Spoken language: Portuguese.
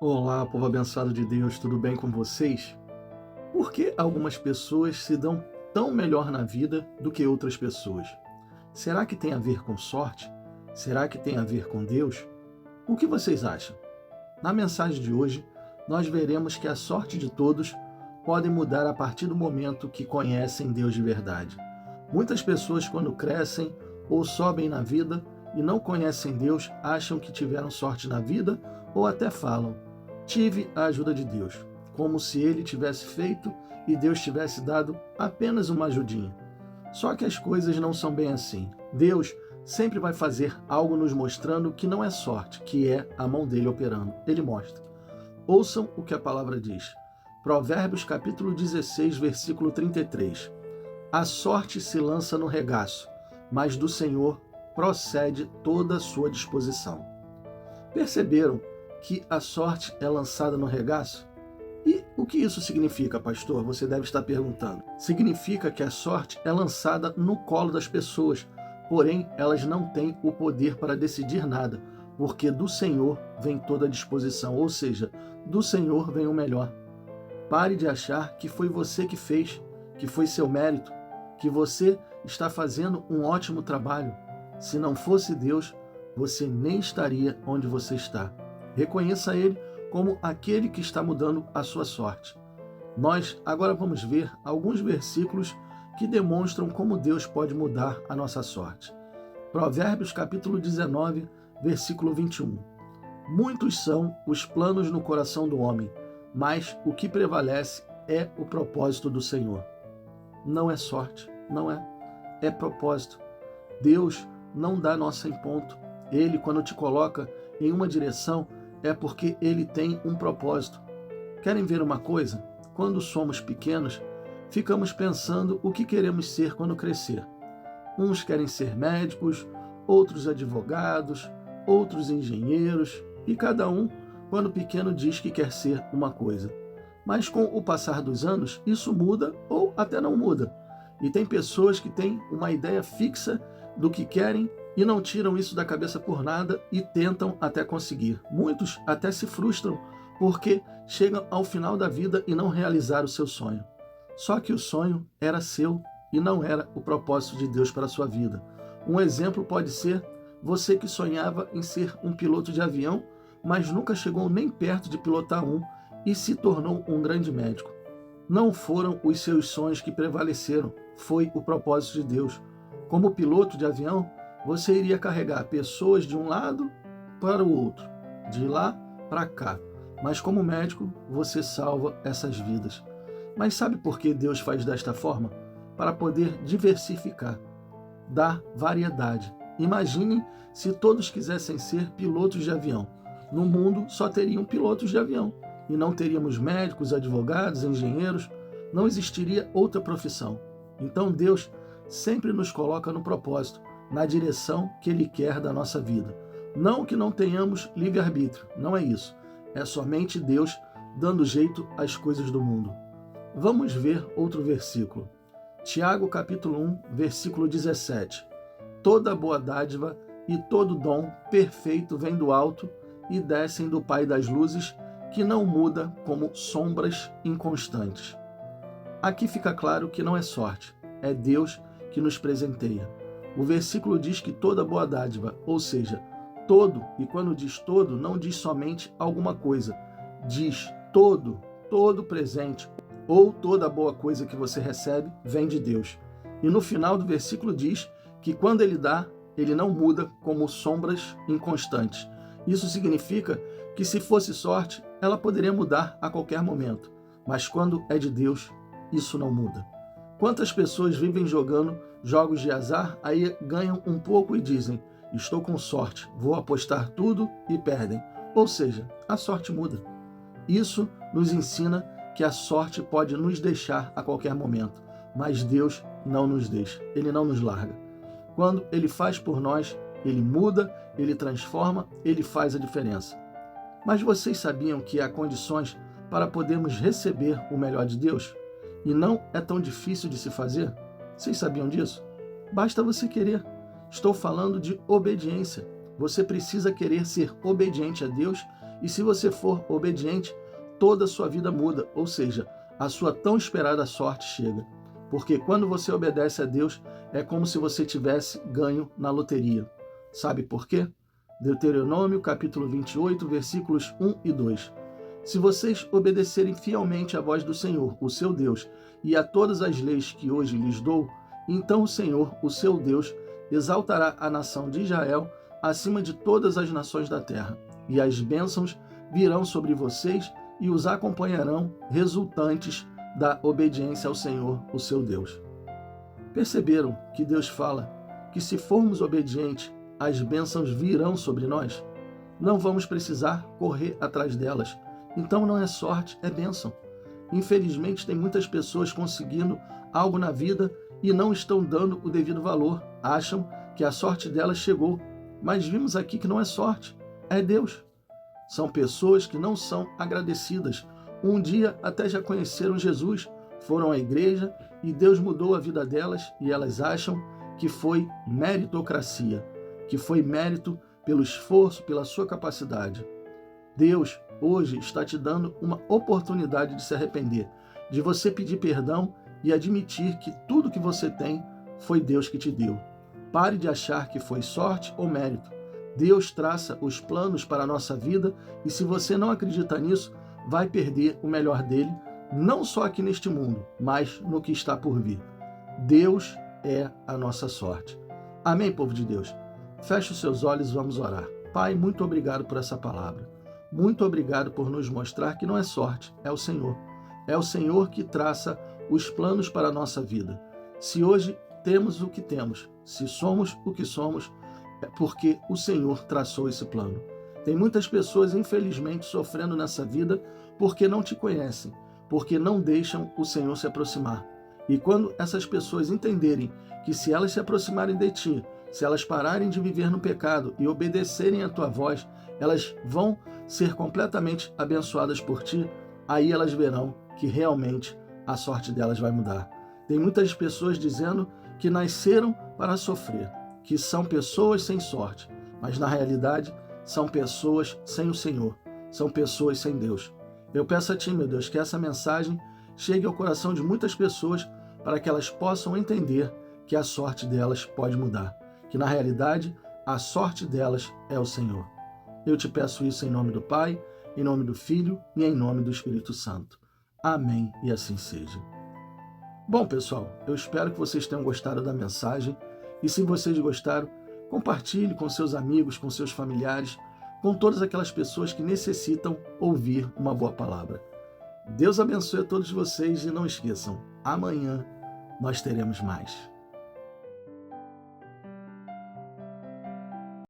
Olá, povo abençoado de Deus, tudo bem com vocês? Por que algumas pessoas se dão tão melhor na vida do que outras pessoas? Será que tem a ver com sorte? Será que tem a ver com Deus? O que vocês acham? Na mensagem de hoje, nós veremos que a sorte de todos pode mudar a partir do momento que conhecem Deus de verdade. Muitas pessoas, quando crescem ou sobem na vida e não conhecem Deus, acham que tiveram sorte na vida ou até falam: tive a ajuda de Deus, como se ele tivesse feito e Deus tivesse dado apenas uma ajudinha. Só que as coisas não são bem assim. Deus sempre vai fazer algo nos mostrando que não é sorte, que é a mão dele operando. Ele mostra. Ouçam o que a palavra diz. Provérbios capítulo 16, versículo 33. A sorte se lança no regaço, mas do Senhor procede toda a sua disposição. Perceberam que a sorte é lançada no regaço? E o que isso significa, pastor? Você deve estar perguntando. Significa que a sorte é lançada no colo das pessoas, porém elas não têm o poder para decidir nada, porque do Senhor vem toda a disposição, ou seja, do Senhor vem o melhor. Pare de achar que foi você que fez, que foi seu mérito, que você está fazendo um ótimo trabalho. Se não fosse Deus, você nem estaria onde você está. Reconheça Ele como aquele que está mudando a sua sorte. Nós agora vamos ver alguns versículos que demonstram como Deus pode mudar a nossa sorte. Provérbios capítulo 19, versículo 21. Muitos são os planos no coração do homem, mas o que prevalece é o propósito do Senhor. Não é sorte, não é. É propósito. Deus não dá nossa em ponto. Ele, quando te coloca em uma direção, é porque ele tem um propósito. Querem ver uma coisa? Quando somos pequenos, ficamos pensando o que queremos ser quando crescer. Uns querem ser médicos, outros advogados, outros engenheiros, e cada um, quando pequeno, diz que quer ser uma coisa. Mas com o passar dos anos, isso muda ou até não muda. E tem pessoas que têm uma ideia fixa do que querem e não tiram isso da cabeça por nada e tentam até conseguir. Muitos até se frustram porque chegam ao final da vida e não realizaram o seu sonho. Só que o sonho era seu e não era o propósito de Deus para a sua vida. Um exemplo pode ser você que sonhava em ser um piloto de avião, mas nunca chegou nem perto de pilotar um e se tornou um grande médico. Não foram os seus sonhos que prevaleceram, foi o propósito de Deus. Como piloto de avião, você iria carregar pessoas de um lado para o outro, de lá para cá. Mas como médico, você salva essas vidas. Mas sabe por que Deus faz desta forma? Para poder diversificar, dar variedade. Imaginem se todos quisessem ser pilotos de avião. No mundo só teriam pilotos de avião e não teríamos médicos, advogados, engenheiros. Não existiria outra profissão. Então Deus sempre nos coloca no propósito, na direção que Ele quer da nossa vida. Não que não tenhamos livre-arbítrio, não é isso. É somente Deus dando jeito às coisas do mundo. Vamos ver outro versículo. Tiago capítulo 1, versículo 17. Toda boa dádiva e todo dom perfeito vem do alto e descem do Pai das luzes, que não muda como sombras inconstantes. Aqui fica claro que não é sorte, é Deus que nos presenteia. O versículo diz que toda boa dádiva, ou seja, todo, e quando diz todo, não diz somente alguma coisa, diz todo presente, ou toda boa coisa que você recebe vem de Deus. E no final do versículo diz que quando Ele dá, Ele não muda como sombras inconstantes. Isso significa que se fosse sorte, ela poderia mudar a qualquer momento, mas quando é de Deus, isso não muda. Quantas pessoas vivem jogando jogos de azar, aí ganham um pouco e dizem: estou com sorte, vou apostar tudo e perdem. Ou seja, a sorte muda. Isso nos ensina que a sorte pode nos deixar a qualquer momento, mas Deus não nos deixa, Ele não nos larga. Quando Ele faz por nós, Ele muda, Ele transforma, Ele faz a diferença. Mas vocês sabiam que há condições para podermos receber o melhor de Deus? E não é tão difícil de se fazer? Vocês sabiam disso? Basta você querer. Estou falando de obediência. Você precisa querer ser obediente a Deus E se você for obediente, toda a sua vida muda, ou seja, a sua tão esperada sorte chega. Porque quando você obedece a Deus, é como se você tivesse ganho na loteria. Sabe por quê? Deuteronômio, capítulo 28, versículos 1 e 2. Se vocês obedecerem fielmente à voz do Senhor, o seu Deus, e a todas as leis que hoje lhes dou, então o Senhor, o seu Deus, exaltará a nação de Israel acima de todas as nações da terra, e as bênçãos virão sobre vocês e os acompanharão, resultantes da obediência ao Senhor, o seu Deus. Perceberam que Deus fala que se formos obedientes, as bênçãos virão sobre nós? Não vamos precisar correr atrás delas. Então não é sorte, é bênção. Infelizmente, tem muitas pessoas conseguindo algo na vida e não estão dando o devido valor. Acham que a sorte delas chegou. Mas vimos aqui que não é sorte, é Deus. São pessoas que não são agradecidas. Um dia até já conheceram Jesus, foram à igreja e Deus mudou a vida delas e elas acham que foi meritocracia, que foi mérito pelo esforço, pela sua capacidade. Deus hoje está te dando uma oportunidade de se arrepender, de você pedir perdão e admitir que tudo que você tem foi Deus que te deu. Pare de achar que foi sorte ou mérito. Deus traça os planos para a nossa vida e se você não acredita nisso, vai perder o melhor dele, não só aqui neste mundo, mas no que está por vir. Deus é a nossa sorte. Amém, povo de Deus? Feche os seus olhos e vamos orar. Pai, muito obrigado por essa palavra. Muito obrigado por nos mostrar que não é sorte, é o Senhor. É o Senhor que traça os planos para a nossa vida. Se hoje temos o que temos, se somos o que somos, é porque o Senhor traçou esse plano. Tem muitas pessoas, infelizmente, sofrendo nessa vida porque não te conhecem, porque não deixam o Senhor se aproximar. E quando essas pessoas entenderem que se elas se aproximarem de ti, se elas pararem de viver no pecado e obedecerem à tua voz, elas vão ser completamente abençoadas por ti, aí elas verão que realmente a sorte delas vai mudar. Tem muitas pessoas dizendo que nasceram para sofrer, que são pessoas sem sorte, mas na realidade são pessoas sem o Senhor, são pessoas sem Deus. Eu peço a ti, meu Deus, que essa mensagem chegue ao coração de muitas pessoas para que elas possam entender que a sorte delas pode mudar, que na realidade a sorte delas é o Senhor. Eu te peço isso em nome do Pai, em nome do Filho e em nome do Espírito Santo. Amém e assim seja. Bom, pessoal, eu espero que vocês tenham gostado da mensagem e se vocês gostaram, compartilhe com seus amigos, com seus familiares, com todas aquelas pessoas que necessitam ouvir uma boa palavra. Deus abençoe a todos vocês e não esqueçam, amanhã nós teremos mais.